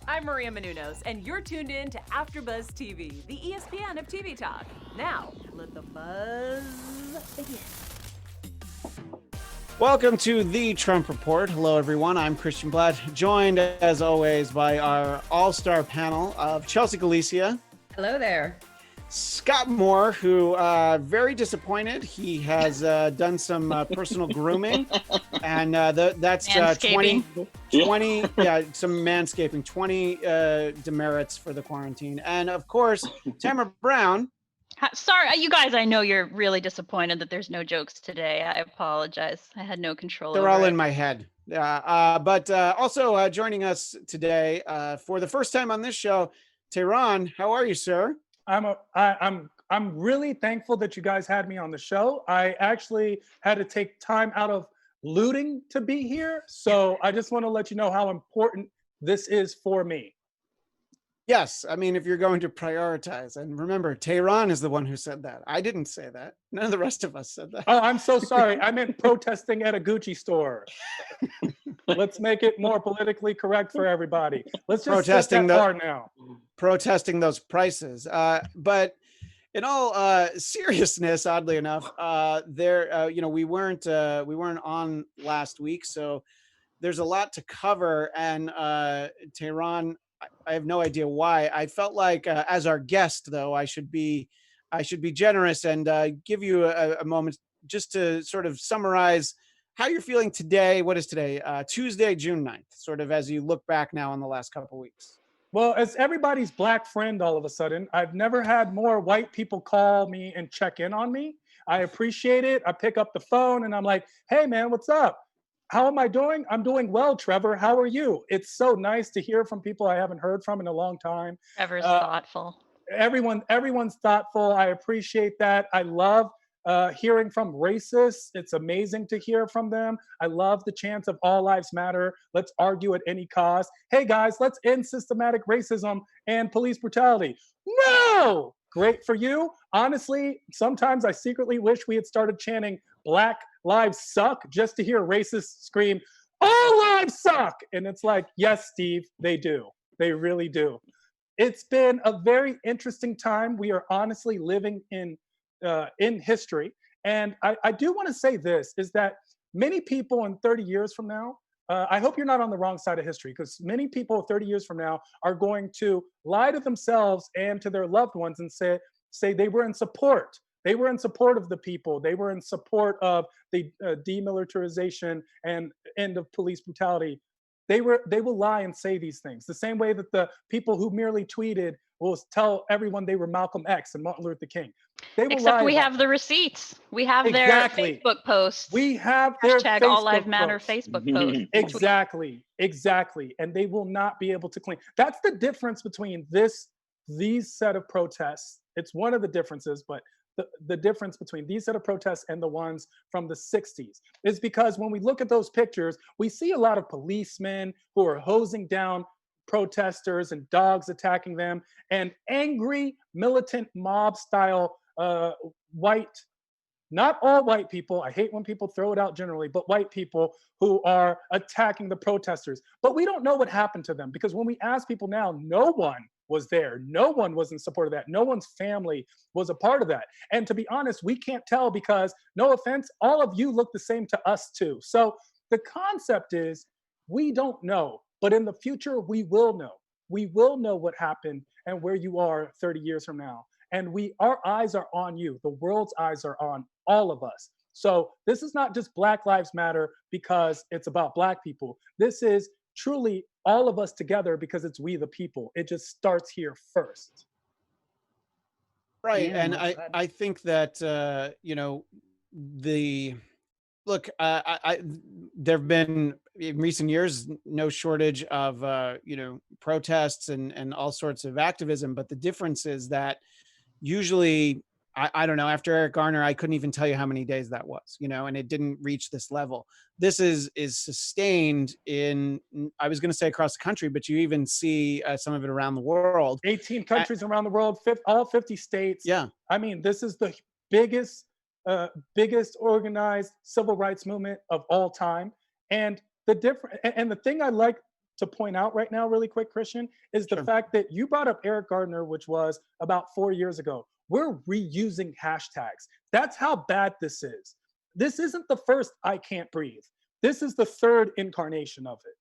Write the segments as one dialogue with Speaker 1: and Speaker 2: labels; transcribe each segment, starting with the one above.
Speaker 1: I'm Maria Menounos, and you're tuned in to AfterBuzz TV, the ESPN of TV talk. Now, let the buzz begin.
Speaker 2: Welcome to the Trump Report. Hello, everyone. I'm Christian Blatt, joined, as always, by our all-star panel of Chelsea Galicia.
Speaker 3: Hello there.
Speaker 2: Scott Moore, who very disappointed. He has done some personal grooming, and that's 20, some manscaping, 20 demerits for the quarantine. And of course, Tamara Brown.
Speaker 4: Sorry, you guys, I know you're really disappointed that there's no jokes today. I apologize. I had no control
Speaker 2: They're
Speaker 4: over
Speaker 2: all
Speaker 4: it.
Speaker 2: in my head. But also joining us today for the first time on this show, Tehran, how are you, sir?
Speaker 5: I'm really thankful that you guys had me on the show. I actually had to take time out of looting to be here. So I just want to let you know how important this is for me.
Speaker 2: Yes, I mean, if you're going to prioritize, and remember, Tehran is the one who said that. I didn't say that. None of the rest of us said that.
Speaker 5: Oh, I'm so sorry. I meant protesting at a Gucci store. Let's make it more politically correct for everybody. Let's just
Speaker 2: protesting
Speaker 5: set that bar now.
Speaker 2: Protesting those prices. But in all seriousness, oddly enough, we weren't on last week, so there's a lot to cover. And Tehran, I have no idea why. I felt like as our guest, though, I should be generous and give you a moment just to sort of summarize how you're feeling today. What is today? Tuesday, June 9th, sort of as you look back now on the last couple of weeks.
Speaker 5: Well, as everybody's black friend all of a sudden, I've never had more white people call me and check in on me. I appreciate it. I pick up the phone and I'm like, hey, man, what's up? How am I doing? I'm doing well, Trevor. How are you? It's so nice to hear from people I haven't heard from in a long time.
Speaker 4: Trevor's thoughtful.
Speaker 5: Everyone's thoughtful. I appreciate that. I love hearing from racists. It's amazing to hear from them. I love the chants of all lives matter. Let's argue at any cost. Hey guys, let's end systematic racism and police brutality. No! Great for you. Honestly, sometimes I secretly wish we had started chanting Black Lives Suck just to hear racists scream, all lives suck. And it's like, yes, Steve, they do. They really do. It's been a very interesting time. We are honestly living in history. And I do want to say this, is that many people in 30 years from now, I hope you're not on the wrong side of history, because many people 30 years from now are going to lie to themselves and to their loved ones and say they were in support. They were in support of the people. They were in support of the demilitarization and end of police brutality. They will lie and say these things the same way that the people who merely tweeted will tell everyone they were Malcolm X and Martin Luther King. They will
Speaker 4: Except
Speaker 5: lie
Speaker 4: we have
Speaker 5: that.
Speaker 4: the receipts. We have
Speaker 5: Exactly.
Speaker 4: their Facebook posts.
Speaker 5: We have their
Speaker 4: Hashtag All
Speaker 5: Facebook
Speaker 4: Lives Matter
Speaker 5: posts.
Speaker 4: Facebook posts.
Speaker 5: Exactly. And they will not be able to claim. That's the difference between these set of protests. It's one of the differences, but the difference between these set of protests and the ones from the 60s is because when we look at those pictures, we see a lot of policemen who are hosing down protesters and dogs attacking them, and angry militant mob style white, not all white people, I hate when people throw it out generally, but white people who are attacking the protesters. But we don't know what happened to them, because when we ask people now, no one was there. No one was in support of that. No one's family was a part of that. And to be honest, we can't tell because, no offense, all of you look the same to us too. So the concept is we don't know, but in the future, we will know. We will know what happened and where you are 30 years from now. And our eyes are on you. The world's eyes are on all of us. So this is not just Black Lives Matter because it's about Black people. This is truly all of us together because it's we the people. It just starts here first.
Speaker 2: Right.
Speaker 3: Yeah,
Speaker 2: And
Speaker 3: well
Speaker 2: I think that, there have been in recent years no shortage of protests and all sorts of activism, but the difference is that usually I don't know, after Eric Garner, I couldn't even tell you how many days that was, and it didn't reach this level. This is sustained in, I was going to say across the country, but you even see some of it around the world.
Speaker 5: 18 countries around the world, all 50 states.
Speaker 2: Yeah.
Speaker 5: I mean, this is the biggest organized civil rights movement of all time. And the thing I like to point out right now, really quick, Christian, is the
Speaker 2: Sure.
Speaker 5: fact that you brought up Eric Gardner, which was about 4 years ago. We're reusing hashtags. That's how bad this is. This isn't the first I can't breathe. This is the third incarnation of it.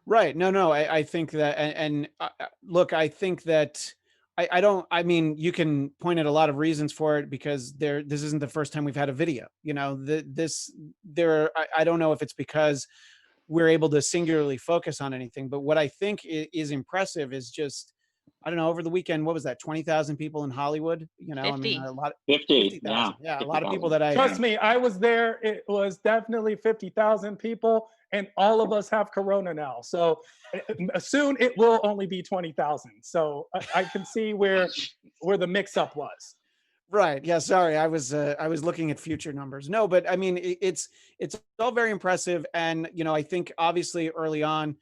Speaker 2: Right. No, I think that, look, I think that I mean, you can point at a lot of reasons for it because this isn't the first time we've had a video, I don't know if it's because we're able to singularly focus on anything, but what I think is impressive is just, I don't know, over the weekend, what was that? 20,000 people in Hollywood, I mean,
Speaker 4: 50.
Speaker 2: a lot,
Speaker 3: 50,
Speaker 2: 50,000. Yeah. A lot of
Speaker 3: 50,000.
Speaker 2: people that
Speaker 5: Trust me, I was there. It was definitely 50,000 people, and all of us have corona now. So soon it will only be 20,000. So I can see where the mix-up was.
Speaker 2: Right. Yeah. Sorry. I was looking at future numbers. No, but I mean, it's all very impressive. And, I think obviously early on,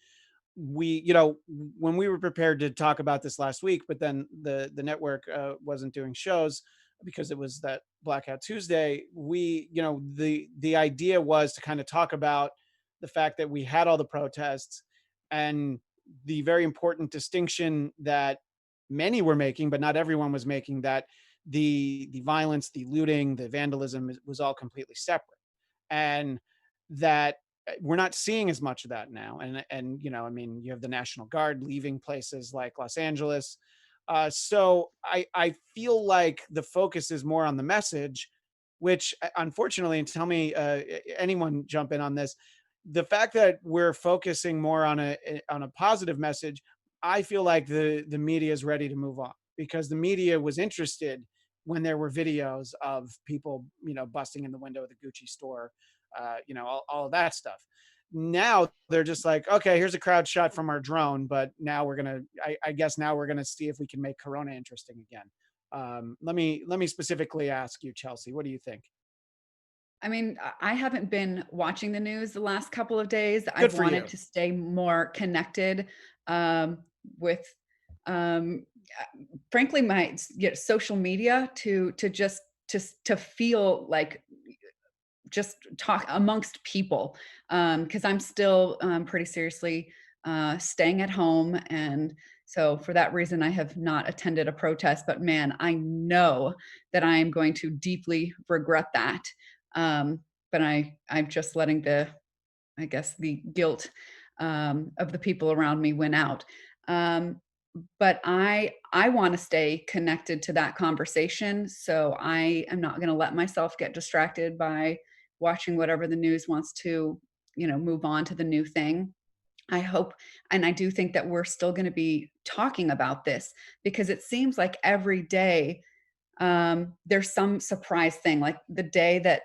Speaker 2: when we were prepared to talk about this last week, but then the network wasn't doing shows because it was that Blackout Tuesday. The idea was to kind of talk about the fact that we had all the protests and the very important distinction that many were making, but not everyone was making, that the violence, the looting, the vandalism was all completely separate, and that we're not seeing as much of that now. And I mean, you have the National Guard leaving places like Los Angeles. So I feel like the focus is more on the message, which unfortunately, and tell me, anyone jump in on this, the fact that we're focusing more on a positive message, I feel like the media is ready to move on, because the media was interested when there were videos of people, busting in the window of the Gucci store, all of that stuff. Now they're just like, okay, here's a crowd shot from our drone, but now I guess now we're gonna see if we can make Corona interesting again. Let me specifically ask you, Chelsea, what do you think?
Speaker 6: I mean, I haven't been watching the news the last couple of days.
Speaker 2: Good
Speaker 6: I've
Speaker 2: for
Speaker 6: wanted
Speaker 2: you.
Speaker 6: to stay more connected with, um, frankly, my social media to feel like just talk amongst people, because I'm still pretty seriously staying at home. And so for that reason, I have not attended a protest, but man, I know that I am going to deeply regret that. But I'm just letting I guess, the guilt of the people around me win out. Um, but I want to stay connected to that conversation, so I am not going to let myself get distracted by watching whatever the news wants to, move on to the new thing. I hope, and I do think that we're still going to be talking about this, because it seems like every day there's some surprise thing, like the day that,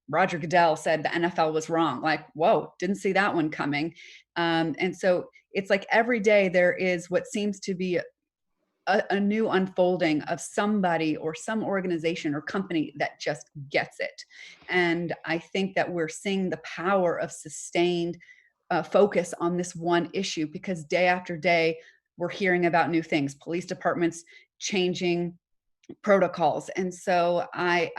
Speaker 6: Roger Goodell said the NFL was wrong. Like, whoa, didn't see that one coming. And so it's like every day there is what seems to be a new unfolding of somebody or some organization or company that just gets it. And I think that we're seeing the power of sustained focus on this one issue, because day after day we're hearing about new things, police departments changing protocols. And so I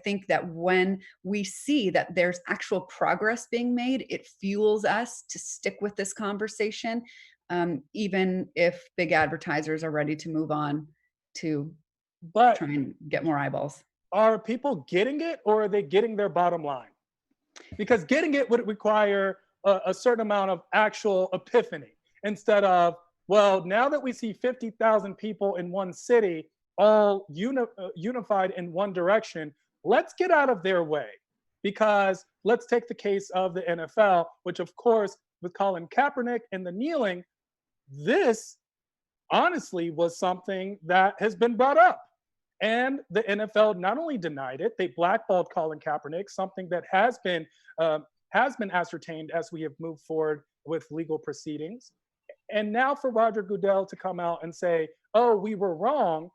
Speaker 6: think that when we see that there's actual progress being made, it fuels us to stick with this conversation, even if big advertisers are ready to move on to
Speaker 5: But
Speaker 6: try and get more eyeballs.
Speaker 5: are people getting it, or are they getting their bottom line? Because getting it would require a certain amount of actual epiphany, instead of, well, now that we see 50,000 people in one city, all unified in one direction, let's get out of their way. Because let's take the case of the NFL, which of course, with Colin Kaepernick and the kneeling, this honestly was something that has been brought up. And the NFL not only denied it, they blackballed Colin Kaepernick, something that has been ascertained as we have moved forward with legal proceedings. And now for Roger Goodell to come out and say, oh, we were wrong,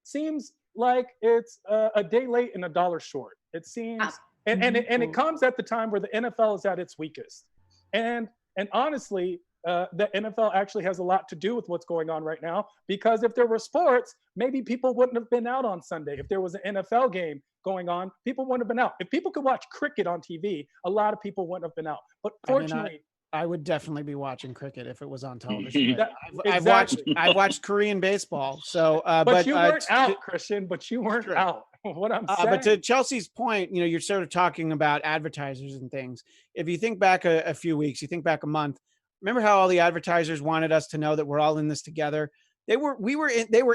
Speaker 5: seems like it's a day late and a dollar short. It seems, and it comes at the time where the NFL is at its weakest. And honestly, the NFL actually has a lot to do with what's going on right now, because if there were sports, maybe people wouldn't have been out on Sunday. If there was an NFL game going on, people wouldn't have been out. If people could watch cricket on TV, a lot of people wouldn't have been out. But fortunately,
Speaker 2: I would definitely be watching cricket if it was on television.
Speaker 5: That-
Speaker 2: I've watched Korean baseball. So,
Speaker 5: but you weren't out, Christian. But you weren't
Speaker 2: True.
Speaker 5: out. What I'm saying.
Speaker 2: But to Chelsea's point, you're sort of talking about advertisers and things. If you think back a few weeks, you think back a month. Remember how all the advertisers wanted us to know that we're all in this together? They were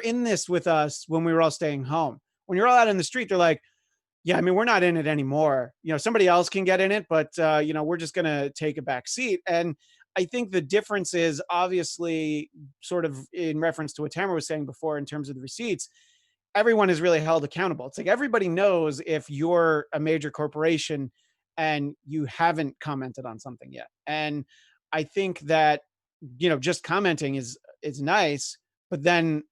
Speaker 2: in this with us when we were all staying home. When you're all out in the street, they're like, yeah, I mean, we're not in it anymore. Somebody else can get in it, but we're just going to take a back seat. And I think the difference is obviously sort of in reference to what Tamara was saying before in terms of the receipts. Everyone is really held accountable. It's like everybody knows if you're a major corporation and you haven't commented on something yet. And I think that, just commenting is nice, but then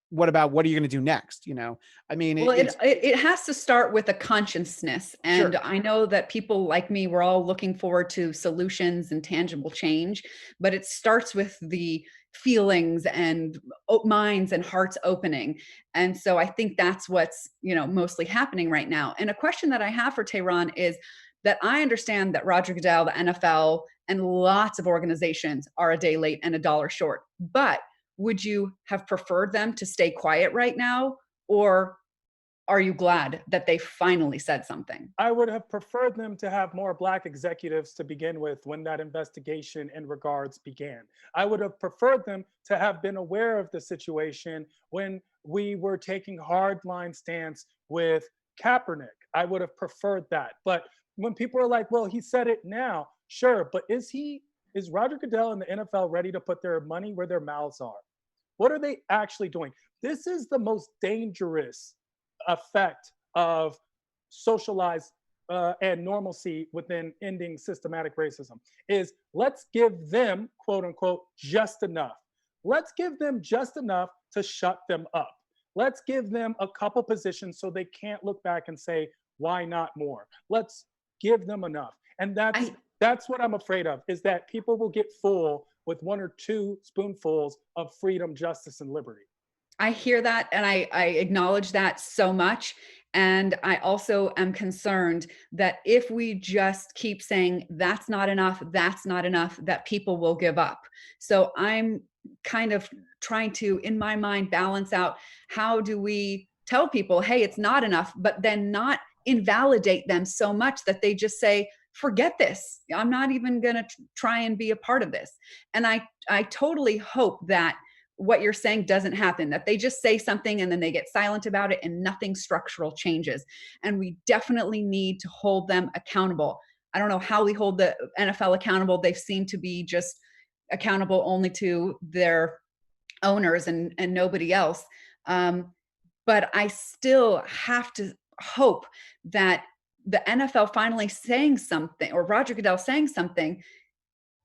Speaker 2: what are you going to do next? I mean,
Speaker 6: well, it has to start with a consciousness. And
Speaker 2: Sure.
Speaker 6: I know that people like me, we're all looking forward to solutions and tangible change, but it starts with the feelings and minds and hearts opening. And so I think that's what's, mostly happening right now. And a question that I have for Tehran is that I understand that Roger Goodell, the NFL, and lots of organizations are a day late and a dollar short. But would you have preferred them to stay quiet right now? Or are you glad that they finally said something?
Speaker 5: I would have preferred them to have more Black executives to begin with when that investigation in regards began. I would have preferred them to have been aware of the situation when we were taking hardline stance with Kaepernick. I would have preferred that. But when people are like, well, he said it now, sure, but is Roger Goodell and the NFL ready to put their money where their mouths are? What are they actually doing? This is the most dangerous effect of socialized and normalcy within ending systematic racism is let's give them, quote unquote, just enough. Let's give them just enough to shut them up. Let's give them a couple positions so they can't look back and say, why not more? Let's give them enough. And that's what I'm afraid of, is that people will get full with one or two spoonfuls of freedom, justice, and liberty.
Speaker 6: I hear that, and I acknowledge that so much. And I also am concerned that if we just keep saying that's not enough, that people will give up. So I'm kind of trying to, in my mind, balance out how do we tell people, hey, it's not enough, but then not invalidate them so much that they just say, forget this. I'm not even going to try and be a part of this. And I totally hope that what you're saying doesn't happen, that they just say something and then they get silent about it and nothing structural changes. And we definitely need to hold them accountable. I don't know how we hold the NFL accountable. They seem to be just accountable only to their owners and nobody else. But I still have to hope that the NFL finally saying something, or Roger Goodell saying something,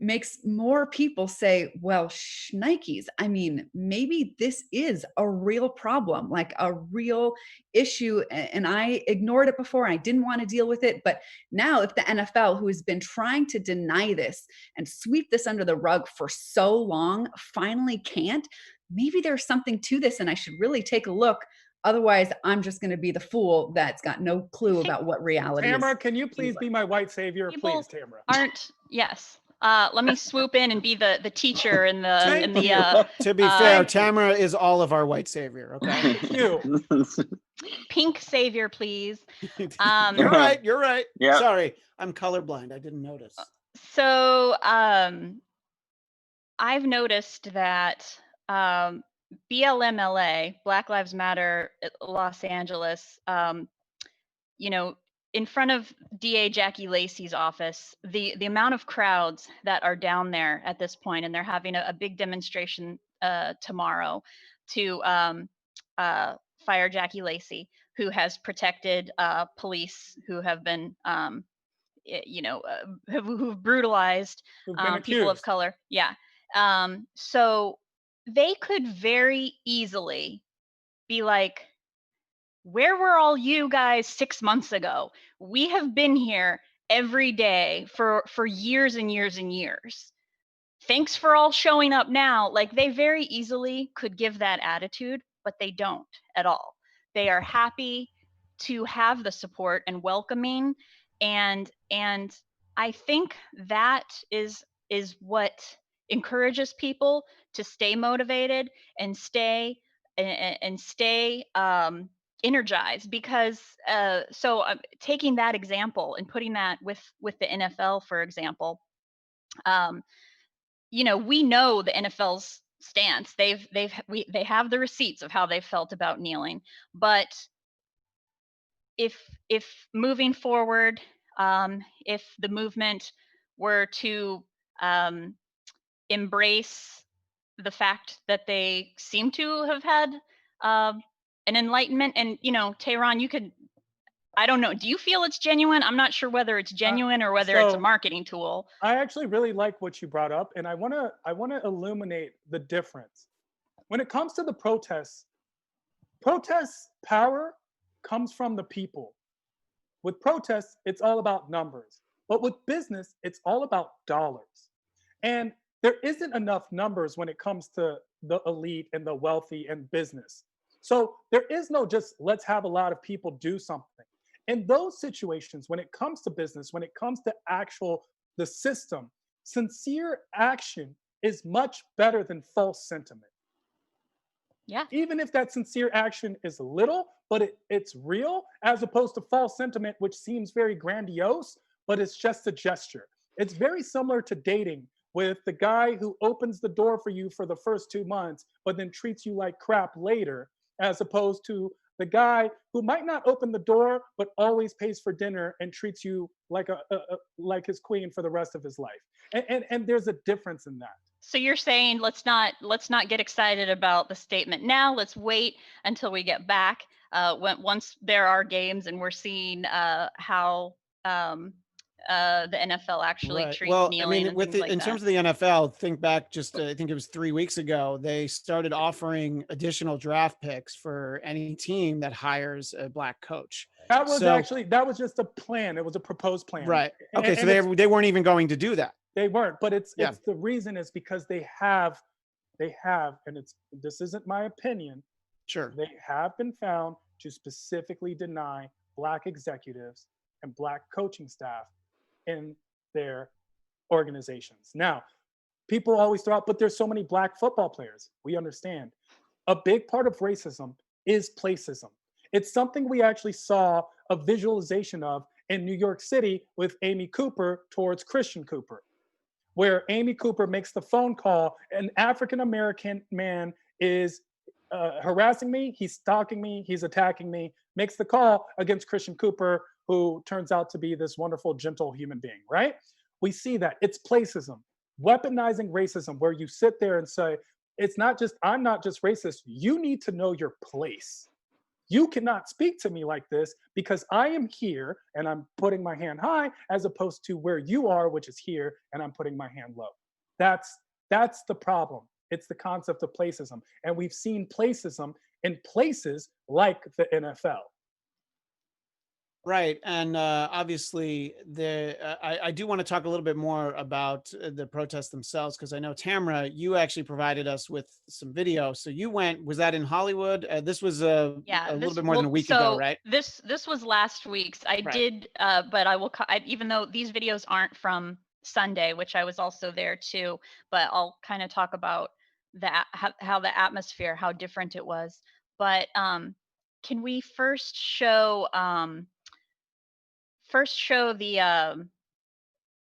Speaker 6: makes more people say, well, shnikes, I mean, maybe this is a real problem, like a real issue. And I ignored it before. I didn't want to deal with it. But now if the NFL, who has been trying to deny this and sweep this under the rug for so long, finally can't, maybe there's something to this and I should really take a look. Otherwise, I'm just going to be the fool that's got no clue about what reality is.
Speaker 5: Tamara, can you please be my white savior?
Speaker 4: People
Speaker 5: please, Tamara.
Speaker 4: Yes. Let me swoop in and be the teacher in the
Speaker 2: To be fair, Tamara is all of our white savior. Okay.
Speaker 5: Thank you.
Speaker 4: Pink savior, please.
Speaker 2: You're right. You're right.
Speaker 3: Yeah.
Speaker 2: Sorry, I'm colorblind. I didn't notice.
Speaker 4: So I've noticed that BLMLA, Black Lives Matter, Los Angeles, in front of DA Jackie Lacey's office, the amount of crowds that are down there at this point, and they're having a big demonstration tomorrow to fire Jackie Lacey, who has protected police who have been, who've brutalized people of color. Yeah. So they could very easily be like, where were all you guys 6 months ago? We have been here every day for years and years and years. Thanks for all showing up now. Like, they very easily could give that attitude, but they don't at all. They are happy to have the support and welcoming. And I think that is is what encourages people to stay motivated and stay energized. Because taking that example and putting that with the NFL, for example, we know the NFL's stance. They have the receipts of how they felt about kneeling. But if moving forward, if the movement were to embrace the fact that they seem to have had an enlightenment, and Tehran, you could, I don't know, do you feel it's genuine? I'm not sure whether it's genuine or whether it's a marketing tool.
Speaker 5: I actually really like what you brought up, and I want to illuminate the difference. When it comes to the protests power comes from the people. With protests, it's all about numbers. But with business, it's all about dollars. And there isn't enough numbers when it comes to the elite and the wealthy and business. So there is no just let's have a lot of people do something. In those situations, when it comes to business, when it comes to the system, sincere action is much better than false sentiment.
Speaker 4: Yeah.
Speaker 5: Even if that sincere action is little, but it's real, as opposed to false sentiment, which seems very grandiose, but it's just a gesture. It's very similar to dating, with the guy who opens the door for you for the first 2 months, but then treats you like crap later, as opposed to the guy who might not open the door, but always pays for dinner and treats you like like his queen for the rest of his life. And there's a difference in that.
Speaker 4: So you're saying let's not get excited about the statement now. Let's wait until we get back once there are games and we're seeing how the NFL actually treats kneeling.
Speaker 2: I mean, in terms of the NFL, think back just I think it was 3 weeks ago, they started offering additional draft picks for any team that hires a black coach.
Speaker 5: That was just a plan. It was a proposed plan.
Speaker 2: Right. Okay. So they weren't even going to do that.
Speaker 5: They weren't, but it's the reason is because they have, and this isn't my opinion.
Speaker 2: Sure.
Speaker 5: They have been found to specifically deny Black executives and Black coaching staff in their organizations. Now, people always throw out, but there's so many Black football players. We understand. A big part of racism is placism. It's something we actually saw a visualization of in New York City with Amy Cooper towards Christian Cooper, where Amy Cooper makes the phone call. An African-American man is harassing me, he's stalking me, he's attacking me, makes the call against Christian Cooper, who turns out to be this wonderful, gentle human being, right? We see that. It's placism, weaponizing racism, where you sit there and say, it's not just, I'm not just racist, you need to know your place. You cannot speak to me like this because I am here and I'm putting my hand high, as opposed to where you are, which is here, and I'm putting my hand low. That's the problem. It's the concept of placism. And we've seen placism in places like the NFL.
Speaker 2: Right. And obviously, I do want to talk a little bit more about the protests themselves, because I know, Tamara, you actually provided us with some video. So you was that in Hollywood? This was a little bit more than a week ago, right?
Speaker 4: This was last week's. I did, but I will, even though these videos aren't from Sunday, which I was also there too, but I'll kind of talk about how the atmosphere, how different it was. But can we first show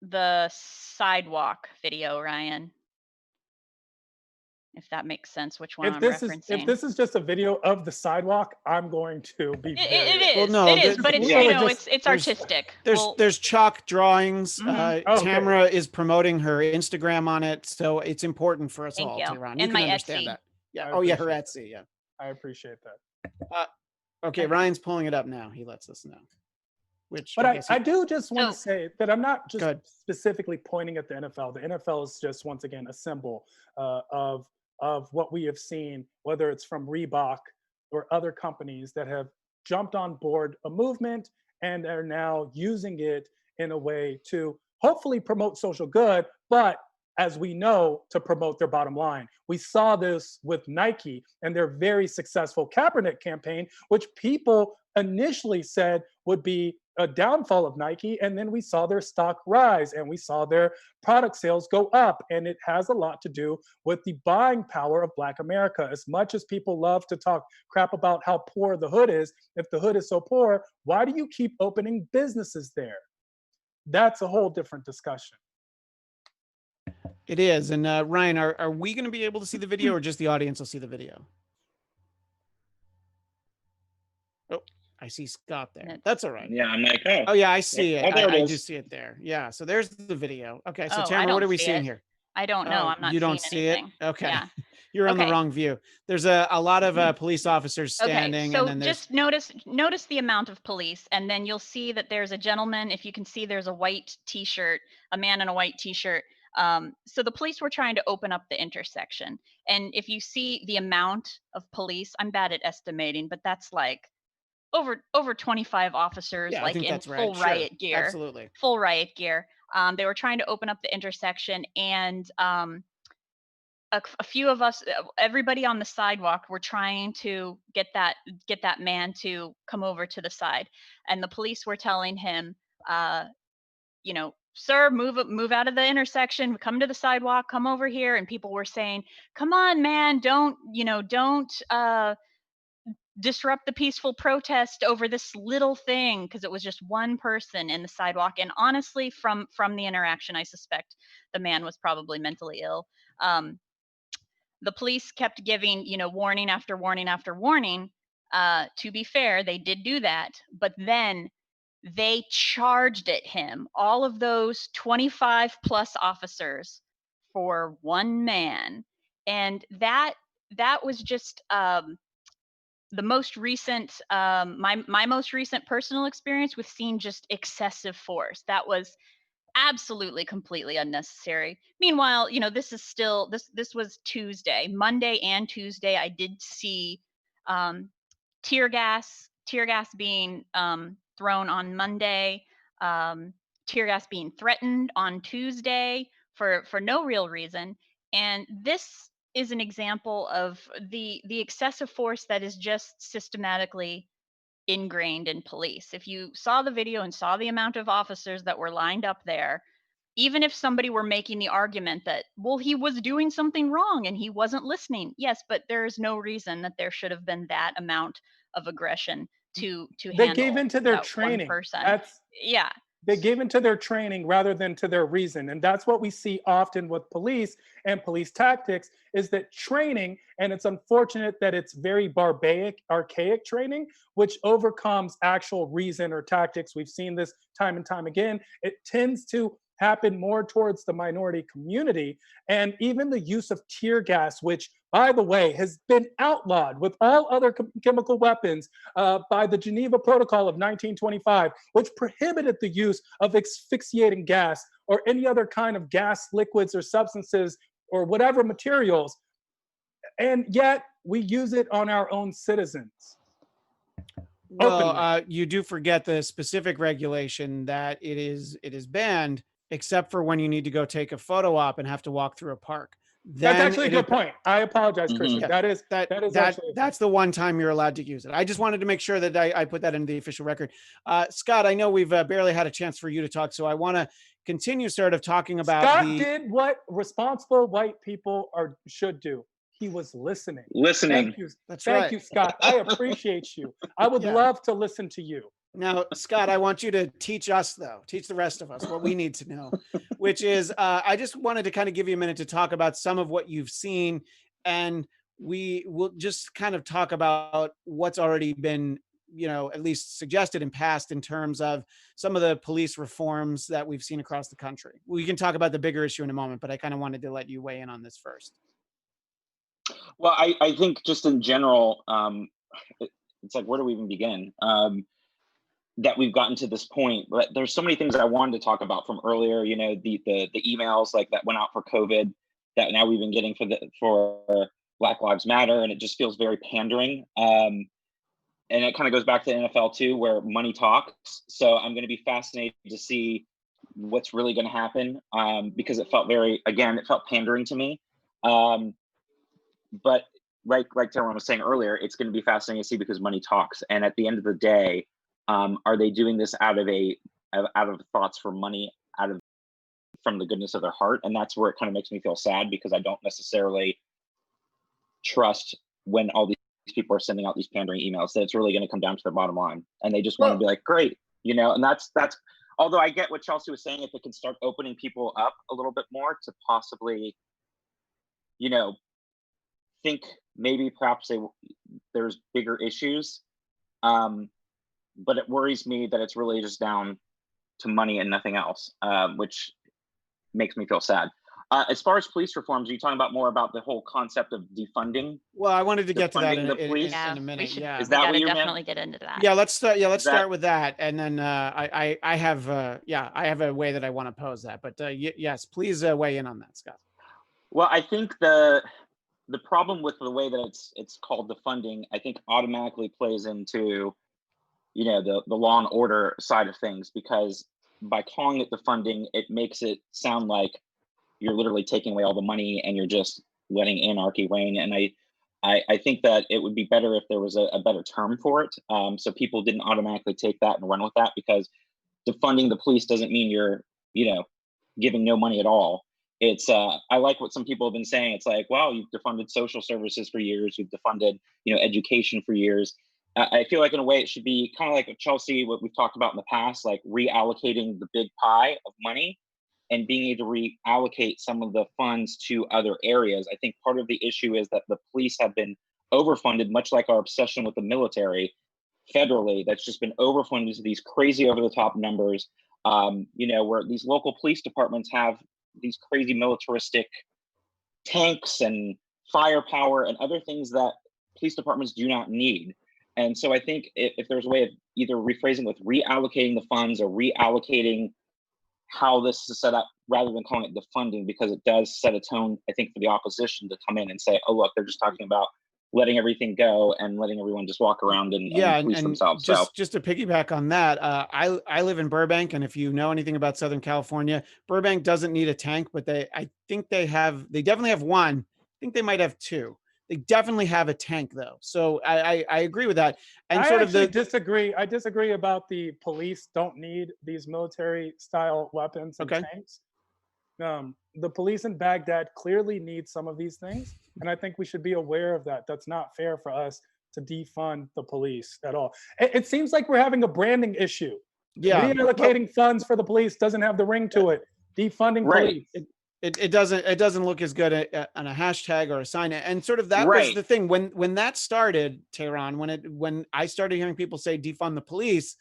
Speaker 4: the sidewalk video, Ryan? If that makes sense, which one I'm referencing.
Speaker 5: If this is just a video of the sidewalk, I'm going to be.
Speaker 4: It is. Well, no, it is, but it's it's artistic.
Speaker 2: There's chalk drawings. Mm-hmm. Tamara is promoting her Instagram on it, so it's important for us all. Tehran.
Speaker 4: And my Etsy.
Speaker 2: That. Yeah. Oh yeah, her Etsy. Yeah.
Speaker 5: I appreciate that.
Speaker 2: Okay, Ryan's pulling it up now. He lets us know.
Speaker 5: But I do just want to say that I'm not just specifically pointing at the NFL. The NFL is just, once again, a symbol of what we have seen, whether it's from Reebok or other companies that have jumped on board a movement and are now using it in a way to hopefully promote social good, but as we know, to promote their bottom line. We saw this with Nike and their very successful Kaepernick campaign, which people initially said would be a downfall of Nike, and then we saw their stock rise and we saw their product sales go up. And it has a lot to do with the buying power of Black America. As much as people love to talk crap about how poor the hood is, if the hood is so poor, why do you keep opening businesses there? That's a whole different discussion.
Speaker 2: It is. And Ryan, are we going to be able to see the video, or just the audience will see the video? Oh, I see Scott there. That's all right.
Speaker 3: Yeah, I'm like,
Speaker 2: oh yeah, I see it.
Speaker 3: there it
Speaker 2: I
Speaker 3: is.
Speaker 2: just see it there. Yeah. So there's the video. Okay. So
Speaker 4: Oh, I
Speaker 2: Tamara, what
Speaker 4: don't
Speaker 2: are we
Speaker 4: see
Speaker 2: seeing
Speaker 4: it.
Speaker 2: here?
Speaker 4: I don't know.
Speaker 2: Oh,
Speaker 4: I'm not
Speaker 2: you don't
Speaker 4: seeing
Speaker 2: see
Speaker 4: anything.
Speaker 2: it? Okay.
Speaker 4: Yeah.
Speaker 2: You're on the
Speaker 4: Okay.
Speaker 2: wrong view. There's a lot of police officers standing.
Speaker 4: Okay, so
Speaker 2: and then
Speaker 4: just notice the amount of police, and then you'll see that there's a gentleman. If you can see, there's a white T-shirt, a man in a white T-shirt. So the police were trying to open up the intersection, and if you see the amount of police, I'm bad at estimating, but that's like over 25 officers,
Speaker 2: Yeah, I
Speaker 4: like
Speaker 2: think
Speaker 4: in
Speaker 2: that's right.
Speaker 4: full
Speaker 2: Sure.
Speaker 4: riot gear.
Speaker 2: Absolutely.
Speaker 4: Full riot gear. They were trying to open up the intersection, and a few of us, everybody on the sidewalk, were trying to get that man to come over to the side, and the police were telling him, sir, move out of the intersection, come to the sidewalk, come over here. And people were saying, come on, man, don't disrupt the peaceful protest over this little thing, because it was just one person in the sidewalk. And honestly, from the interaction, I suspect the man was probably mentally ill. The police kept giving, warning after warning after warning. To be fair, they did do that, but then they charged at him, all of those 25 plus officers, for one man. And that was just the most recent, my most recent personal experience with seeing just excessive force. That was absolutely completely unnecessary. Meanwhile, this is still this was Tuesday. Monday and Tuesday I did see tear gas being thrown on Monday, tear gas being threatened on Tuesday for no real reason. And this is an example of the excessive force that is just systematically ingrained in police. If you saw the video and saw the amount of officers that were lined up there, even if somebody were making the argument that, well, he was doing something wrong and he wasn't listening, yes, but there is no reason that there should have been that amount of aggression to
Speaker 5: They
Speaker 4: handle
Speaker 5: gave into their
Speaker 4: that
Speaker 5: training.
Speaker 4: one person.
Speaker 5: Yeah. They gave into their training rather than to their reason. And that's what we see often with police and police tactics, is that training, and it's unfortunate that it's very barbaric, archaic training, which overcomes actual reason or tactics. We've seen this time and time again. It tends to happen more towards the minority community. And even the use of tear gas, which, by the way, has been outlawed with all other chemical weapons by the Geneva Protocol of 1925, which prohibited the use of asphyxiating gas or any other kind of gas, liquids, or substances, or whatever materials. And yet we use it on our own citizens.
Speaker 2: Well, you do forget the specific regulation that it is banned, except for when you need to go take a photo op and have to walk through a park.
Speaker 5: That's actually a good point. I apologize, Christian.
Speaker 2: Yeah, that's the one time you're allowed to use it. I just wanted to make sure that I put that into the official record. Scott, I know we've barely had a chance for you to talk, so I want to continue sort of talking about
Speaker 5: Scott did what responsible white people should do. He was listening. Thank you. Thank you, Scott. I appreciate you. I would love to listen to you.
Speaker 2: Now, Scott, I want you to teach us, though, teach the rest of us what we need to know, which is I just wanted to kind of give you a minute to talk about some of what you've seen, and we will just kind of talk about what's already been, at least suggested and passed in terms of some of the police reforms that we've seen across the country. We can talk about the bigger issue in a moment, but I kind of wanted to let you weigh in on this first.
Speaker 3: Well, I think just in general, it's like, where do we even begin? That we've gotten to this point, but there's so many things that I wanted to talk about from earlier. The emails like that went out for COVID that now we've been getting for Black Lives Matter, and it just feels very pandering. And it kind of goes back to the NFL too, where money talks. So I'm going to be fascinated to see what's really going to happen, because it felt pandering to me. But like Tyrone was saying earlier, it's going to be fascinating to see because money talks. And at the end of the day, Are they doing this out of thoughts for money, from the goodness of their heart? And that's where it kind of makes me feel sad, because I don't necessarily trust when all these people are sending out these pandering emails that it's really going to come down to their bottom line, and they just want to be like, great, and that's although I get what Chelsea was saying, if it can start opening people up a little bit more to possibly think maybe perhaps there's bigger issues, but it worries me that it's really just down to money and nothing else, which makes me feel sad. As far as police reforms, are you talking about more about the whole concept of defunding?
Speaker 2: Well, I wanted to get to that in
Speaker 4: Yeah,
Speaker 2: a minute. Yeah,
Speaker 3: Is that what you
Speaker 4: definitely get into that.
Speaker 2: Yeah, let's start. Yeah, let's start with that, and then I have I have a way that I want to pose that. But yes, please weigh in on that, Scott.
Speaker 3: Well, I think the problem with the way that it's called defunding, I think automatically plays into the law and order side of things, because by calling it defunding, it makes it sound like you're literally taking away all the money and you're just letting anarchy reign. And I think that it would be better if there was a better term for it, so people didn't automatically take that and run with that, because defunding the police doesn't mean you're giving no money at all. It's I like what some people have been saying. It's like, wow, you've defunded social services for years, you've defunded education for years. I feel like in a way it should be kind of like Chelsea, what we've talked about in the past, like reallocating the big pie of money and being able to reallocate some of the funds to other areas. I think part of the issue is that the police have been overfunded, much like our obsession with the military federally, that's just been overfunded to these crazy over the top numbers, where these local police departments have these crazy militaristic tanks and firepower and other things that police departments do not need. And so I think if there's a way of either rephrasing with reallocating the funds or reallocating how this is set up, rather than calling it defunding, because it does set a tone, I think, for the opposition to come in and say, oh, look, they're just talking about letting everything go and letting everyone just walk around and police themselves.
Speaker 2: Just to piggyback on that, I live in Burbank, and if you know anything about Southern California, Burbank doesn't need a tank, but I think they definitely have one. I think they might have two. They definitely have a tank, though. So I agree with that. And
Speaker 5: I disagree. I disagree about the police don't need these military style weapons and tanks. The police in Baghdad clearly need some of these things, and I think we should be aware of that. That's not fair for us to defund the police at all. It seems like we're having a branding issue.
Speaker 2: Yeah,
Speaker 5: reallocating funds for the police doesn't have the ring to it. Defunding police.
Speaker 2: It doesn't look as good on a hashtag or a sign. And sort of that was the thing when that started, Tehran, when I started hearing people say defund the police,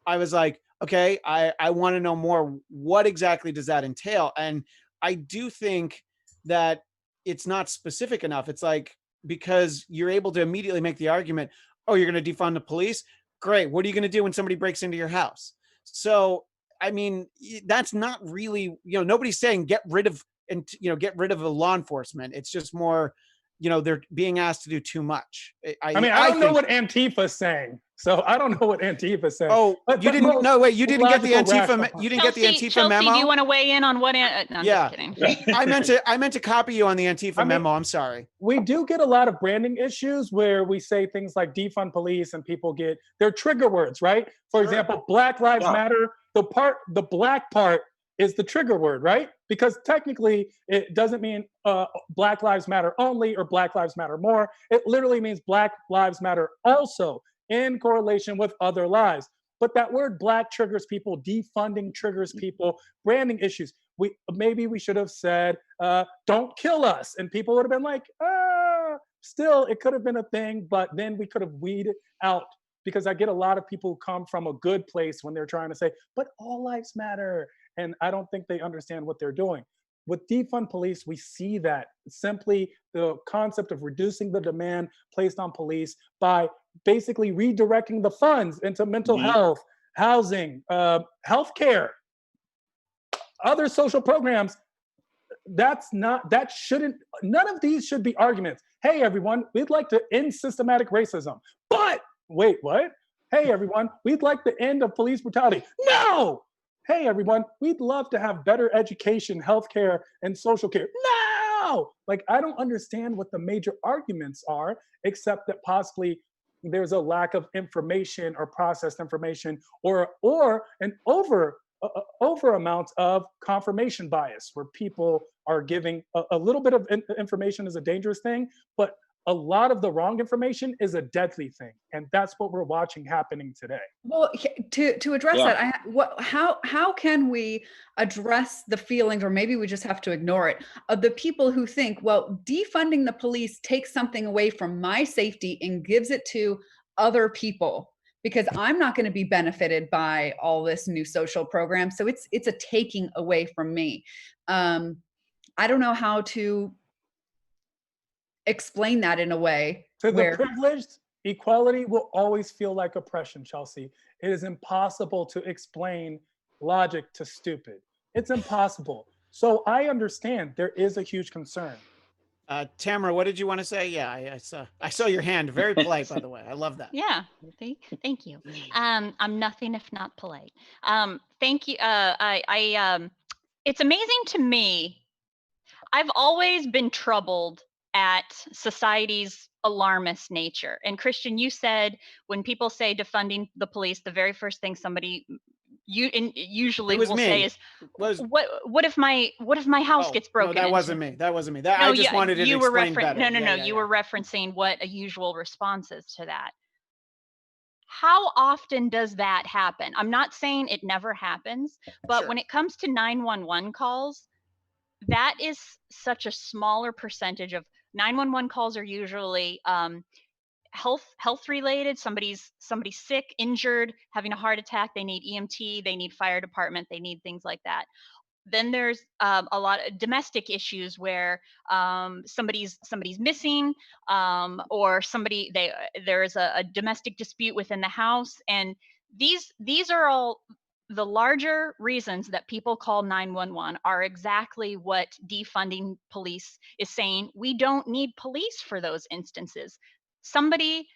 Speaker 2: I was like, okay, I want to know more. What exactly does that entail? And I do think that it's not specific enough. It's like, because you're able to immediately make the argument, oh, you're going to defund the police? Great. What are you going to do when somebody breaks into your house? So, I mean, that's not really, nobody's saying get rid of the law enforcement. It's just more, they're being asked to do too much.
Speaker 5: I don't know what Antifa's saying. So I don't know what Antifa's saying.
Speaker 2: Oh, you didn't get the Antifa. You didn't get the Antifa
Speaker 4: Chelsea,
Speaker 2: memo.
Speaker 4: Do you want to weigh in on what? No, I'm just kidding.
Speaker 2: I meant to copy you on the Antifa memo. I'm sorry.
Speaker 5: We do get a lot of branding issues where we say things like defund police, and people get their trigger words, right? For example, Black Lives Matter. The black part is the trigger word, right? Because technically it doesn't mean Black Lives Matter only or Black Lives Matter more. It literally means Black Lives Matter also, in correlation with other lives. But that word black triggers people, defunding triggers people, branding issues. Maybe we should have said, don't kill us. And people would have been like, still, it could have been a thing, but then we could have weeded out. Because I get a lot of people who come from a good place when they're trying to say, but all lives matter. And I don't think they understand what they're doing. With defund police, we see that simply the concept of reducing the demand placed on police by basically redirecting the funds into mental health, housing, healthcare, other social programs. None of these should be arguments. Hey, everyone, we'd like to end systematic racism. But wait, what? Hey, everyone, we'd like the end of police brutality. No! Hey, everyone, we'd love to have better education, healthcare, and social care. No! Like, I don't understand what the major arguments are, except that possibly there's a lack of information or processed information, or an over amount of confirmation bias, where people are giving a little bit of information is a dangerous thing, but a lot of the wrong information is a deadly thing, and that's what we're watching happening today.
Speaker 6: Well, to address
Speaker 3: Yeah.
Speaker 6: that, how can we address the feelings, or maybe we just have to ignore it, of the people who think, well, defunding the police takes something away from my safety and gives it to other people, because I'm not going to be benefited by all this new social program, so it's a taking away from me. I don't know how to explain that in a way
Speaker 5: To
Speaker 6: where
Speaker 5: the privileged, equality will always feel like oppression, Chelsea. It is impossible to explain logic to stupid. It's impossible. So I understand there is a huge concern.
Speaker 2: Tamara, what did you want to say? Yeah, I saw your hand. Very polite, by the way. I love that.
Speaker 4: Yeah, thank you. I'm nothing if not polite. Thank you. It's amazing to me. I've always been troubled at society's alarmist nature. And Christian, you said when people say defunding the police, the very first thing somebody usually will say is, what if my house gets broken
Speaker 2: into? No, that wasn't me. That wasn't me. I just wanted it explained better.
Speaker 4: No. You were referencing what a usual response is to that. How often does that happen? I'm not saying it never happens, but when it comes to 911 calls, that is such a smaller percentage of 911 calls are usually health related. Somebody's sick, injured, having a heart attack. They need EMT. They need fire department. They need things like that. Then there's a lot of domestic issues where somebody's missing, or there's a domestic dispute within the house, and these are all the larger reasons that people call 911 are exactly what defunding police is saying. We don't need police for those instances. Somebody's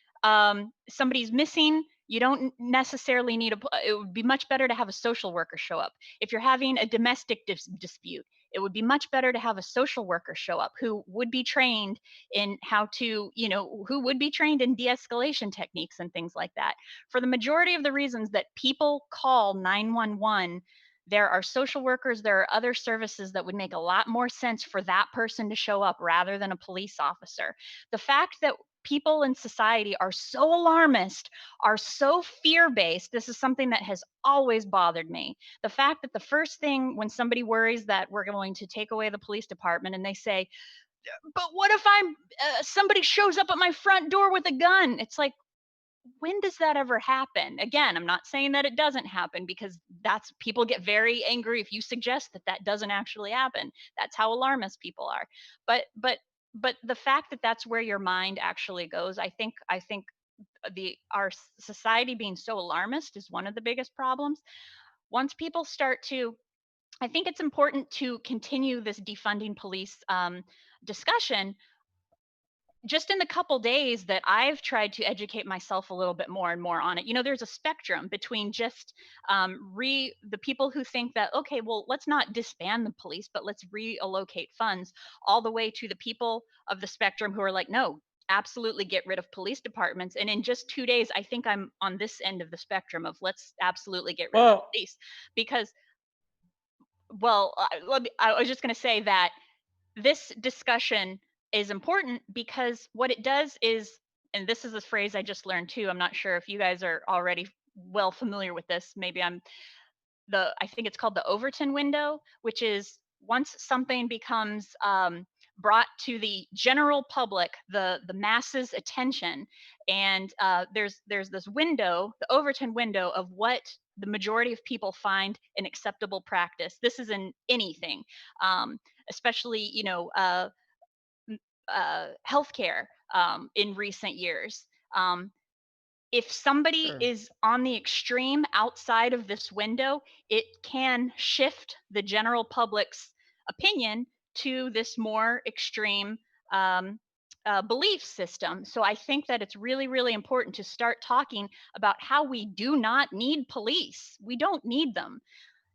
Speaker 4: missing. You don't necessarily need it would be much better to have a social worker show up. If you're having a domestic dispute, it would be much better to have a social worker show up who would be trained in how to, who would be trained in de-escalation techniques and things like that. For the majority of the reasons that people call 911, there are social workers, there are other services that would make a lot more sense for that person to show up rather than a police officer. The fact that people in society are so alarmist, are so fear-based. This is something that has always bothered me. The fact that the first thing when somebody worries that we're going to take away the police department and they say, but what if somebody shows up at my front door with a gun? It's like, when does that ever happen? Again, I'm not saying that it doesn't happen, because people get very angry if you suggest that doesn't actually happen. That's how alarmist people are. But the fact that that's where your mind actually goes, I think our society being so alarmist is one of the biggest problems. Once people start to, I think it's important to continue this defunding police discussion. Just in the couple days that I've tried to educate myself a little bit more and more on it, there's a spectrum between just the people who think that, okay, well, let's not disband the police, but let's reallocate funds, all the way to the people of the spectrum who are like, no, absolutely get rid of police departments. And in just 2 days, I think I'm on this end of the spectrum of let's absolutely get rid of police. Because, well, I was just going to say that this discussion is important, because what it does is, and this is a phrase I just learned too, I'm not sure if you guys are already well familiar with this, maybe I think it's called the Overton window, which is once something becomes brought to the general public, the masses' attention, and there's this window, the Overton window, of what the majority of people find an acceptable practice. This is in anything, especially healthcare in recent years. If somebody is on the extreme outside of this window, it can shift the general public's opinion to this more extreme belief system. So I think that it's really, really important to start talking about how we do not need police. We don't need them,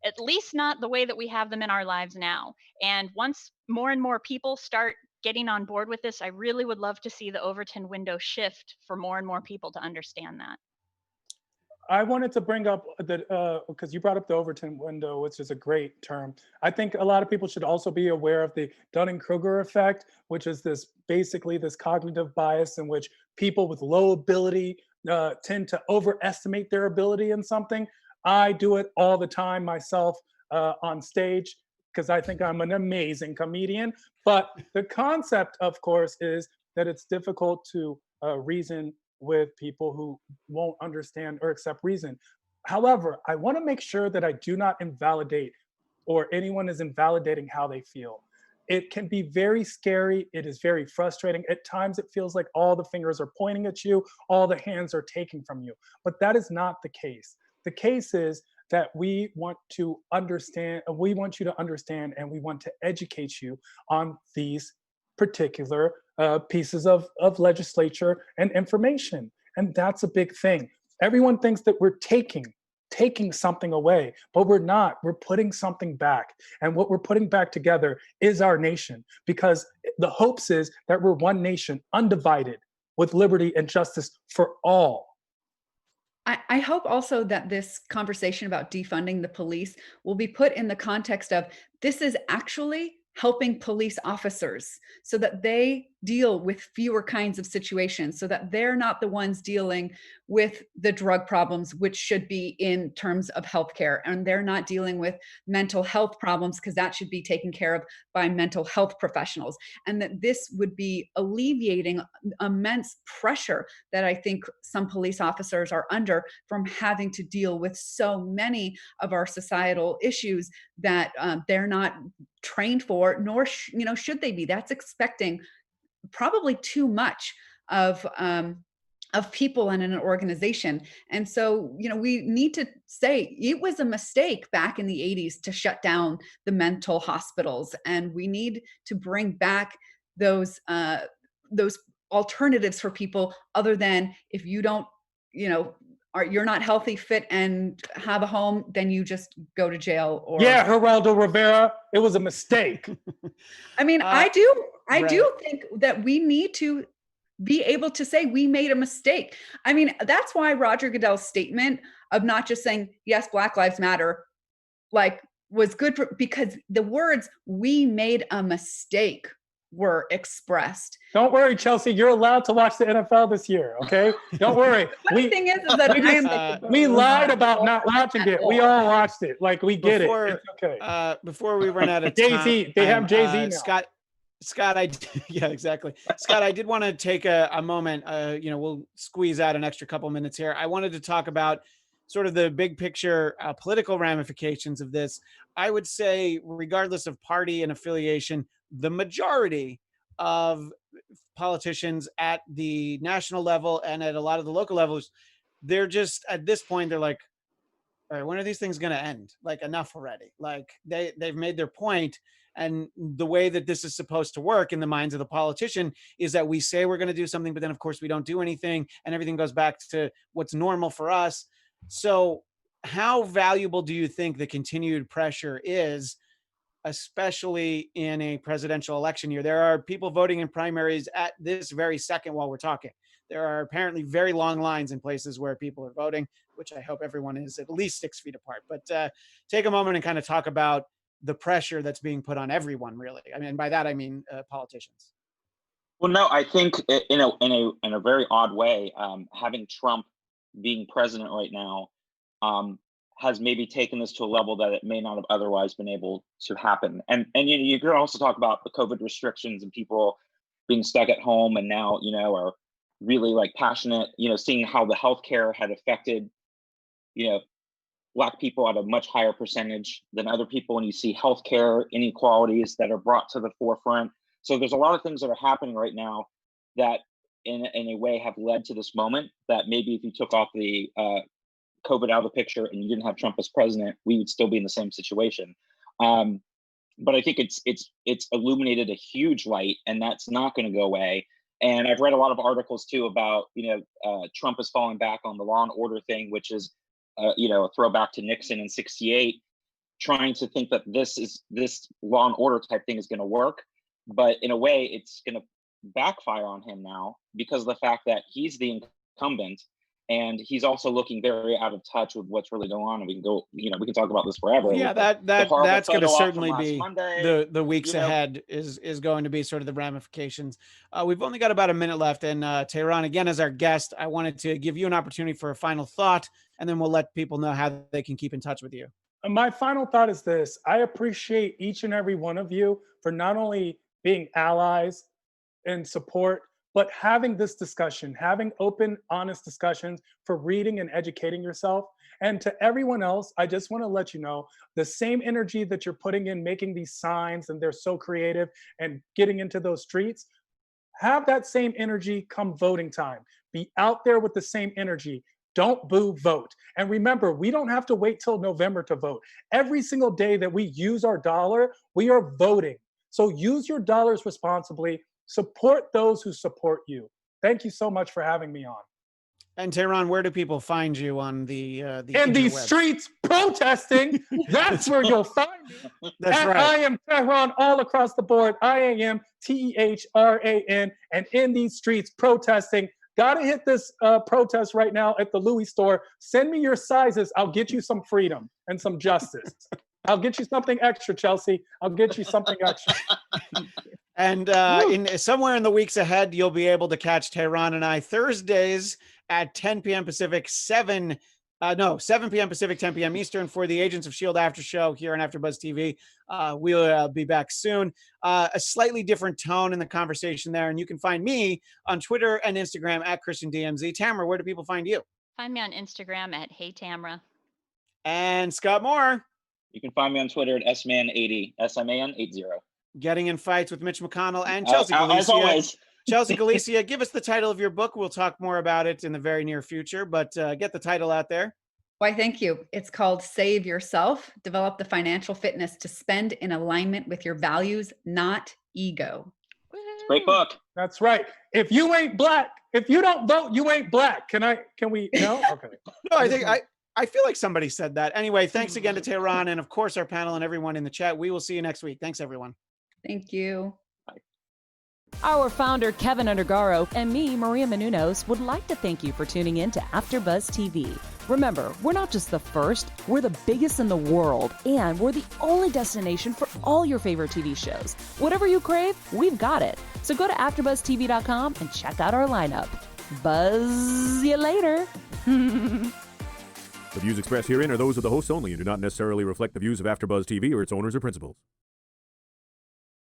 Speaker 4: at least not the way that we have them in our lives now. And once more and more people start getting on board with this. I really would love to see the Overton window shift for more and more people to understand that.
Speaker 5: I wanted to bring up that because you brought up the Overton window, which is a great term. I think a lot of people should also be aware of the Dunning-Kruger effect, which is basically this cognitive bias in which people with low ability tend to overestimate their ability in something. I do it all the time myself on stage because I think I'm an amazing comedian. But the concept, of course, is that it's difficult to reason with people who won't understand or accept reason. However, I want to make sure that I do not invalidate or anyone is invalidating how they feel. It can be very scary. It is very frustrating. At times, it feels like all the fingers are pointing at you, all the hands are taking from you. But that is not the case. The case is that we want to understand, we want you to understand, and we want to educate you on these particular pieces of legislature and information. And that's a big thing. Everyone thinks that we're taking something away, but we're not. We're putting something back. And what we're putting back together is our nation, because the hopes is that we're one nation, undivided, with liberty and justice for all.
Speaker 6: I hope also that this conversation about defunding the police will be put in the context of this is actually helping police officers so that they deal with fewer kinds of situations, so that they're not the ones dealing with the drug problems, which should be in terms of healthcare, and they're not dealing with mental health problems because that should be taken care of by mental health professionals, and that this would be alleviating immense pressure that I think some police officers are under from having to deal with so many of our societal issues that they're not trained for, nor should they be. That's expecting probably too much of people in an organization. And so, we need to say it was a mistake back in the 80s to shut down the mental hospitals, and we need to bring back those alternatives for people other than if you don't, you're not healthy, fit, and have a home, then you just go to jail. Or
Speaker 5: yeah, Geraldo Rivera, it was a mistake.
Speaker 6: I mean, I do think that we need to be able to say we made a mistake. I mean, that's why Roger Goodell's statement of not just saying, yes, Black Lives Matter, was good because the words "we made a mistake" were expressed.
Speaker 5: Don't worry, Chelsea, you're allowed to watch the NFL this year, okay? Don't worry.
Speaker 6: The thing is that
Speaker 5: we lied about not watching it. We all watched it. We get it. It's okay.
Speaker 2: Before we run out of time,
Speaker 5: Jay-Z, they have Jay-Z now.
Speaker 2: Scott, yeah, exactly. Scott, I did want to take a moment. We'll squeeze out an extra couple minutes here. I wanted to talk about sort of the big picture political ramifications of this. I would say, regardless of party and affiliation, the majority of politicians at the national level and at a lot of the local levels, they're just at this point, they're like, all right, when are these things going to end? Enough already. They've made their point. And the way that this is supposed to work in the minds of the politician is that we say we're going to do something, but then of course we don't do anything and everything goes back to what's normal for us. So how valuable do you think the continued pressure is, especially in a presidential election year? There are people voting in primaries at this very second while we're talking. There are apparently very long lines in places where people are voting, which I hope everyone is at least 6 feet apart. But take a moment and kind of talk about the pressure that's being put on everyone, really. I mean, by that, I mean politicians.
Speaker 3: Well, no, I think in a very odd way, having Trump being president right now has maybe taken this to a level that it may not have otherwise been able to happen. And you can also talk about the COVID restrictions and people being stuck at home and now, are really passionate, seeing how the healthcare had affected, Black people at a much higher percentage than other people. And you see healthcare inequalities that are brought to the forefront. So there's a lot of things that are happening right now that in a way have led to this moment that maybe if you took off the COVID out of the picture and you didn't have Trump as president, we would still be in the same situation. But I think it's illuminated a huge light, and that's not going to go away. And I've read a lot of articles too about, Trump is falling back on the law and order thing, which is, a throwback to Nixon in '68, trying to think that this law and order type thing is going to work. but in a way, it's going to backfire on him now because of the fact that he's the incumbent, and he's also looking very out of touch with what's really going on. And we can go, we can talk about this forever.
Speaker 2: Yeah, that's going to certainly be the weeks ahead is going to be sort of the ramifications. We've only got about a minute left, and Tehran, again, as our guest, I wanted to give you an opportunity for a final thought, and then we'll let people know how they can keep in touch with you.
Speaker 5: My final thought is this: I appreciate each and every one of you for not only being allies and support, but having this discussion, having open, honest discussions, for reading and educating yourself. And to everyone else, I just want to let you know, the same energy that you're putting in making these signs, and they're so creative, and getting into those streets, have that same energy come voting time. Be out there with the same energy. Don't boo, vote. And remember, we don't have to wait till November to vote. Every single day that we use our dollar, we are voting. So use your dollars responsibly. Support those who support you. Thank you so much for having me on.
Speaker 2: And Tehran, where do people find you on the
Speaker 5: in these streets protesting? That's where you'll find me.
Speaker 2: That's right.
Speaker 5: I am Tehran all across the board. IAM TEHRAN, and in these streets protesting. Gotta hit this protest right now at the Louis store. Send me your sizes. I'll get you some freedom and some justice. I'll get you something extra, Chelsea. I'll get you something extra.
Speaker 2: And somewhere in the weeks ahead, you'll be able to catch Tehran and I Thursdays at 10 p.m. Pacific, 7 p.m. Pacific, 10 p.m. Eastern for the Agents of S.H.I.E.L.D. After Show here on AfterBuzz TV. We'll be back soon. A slightly different tone in the conversation there. And you can find me on Twitter and Instagram at ChristianDMZ. Tamara, where do people find you?
Speaker 4: Find me on Instagram at Hey Tamara.
Speaker 2: And Scott Moore.
Speaker 3: You can find me on Twitter at SMAN80, SMAN80.
Speaker 2: Getting in fights with Mitch McConnell and Chelsea Galicia.
Speaker 3: As always.
Speaker 2: Chelsea Galicia, give us the title of your book. We'll talk more about it in the very near future, but get the title out there.
Speaker 6: Why, thank you. It's called Save Yourself, Develop the Financial Fitness to Spend in Alignment with Your Values, Not Ego.
Speaker 3: Great book.
Speaker 5: That's right. If you ain't black, if you don't vote, you ain't black. Can we, no? Okay.
Speaker 2: No, I feel like somebody said that. Anyway, thanks again to Tehran and of course our panel and everyone in the chat. We will see you next week. Thanks everyone.
Speaker 6: Thank you.
Speaker 1: Our founder, Keven Undergaro, and me, Maria Menounos, would like to thank you for tuning in to AfterBuzz TV. Remember, we're not just the first, we're the biggest in the world, and we're the only destination for all your favorite TV shows. Whatever you crave, we've got it. So go to AfterBuzzTV.com and check out our lineup. Buzz you later.
Speaker 7: The views expressed herein are those of the hosts only and do not necessarily reflect the views of AfterBuzz TV or its owners or principals.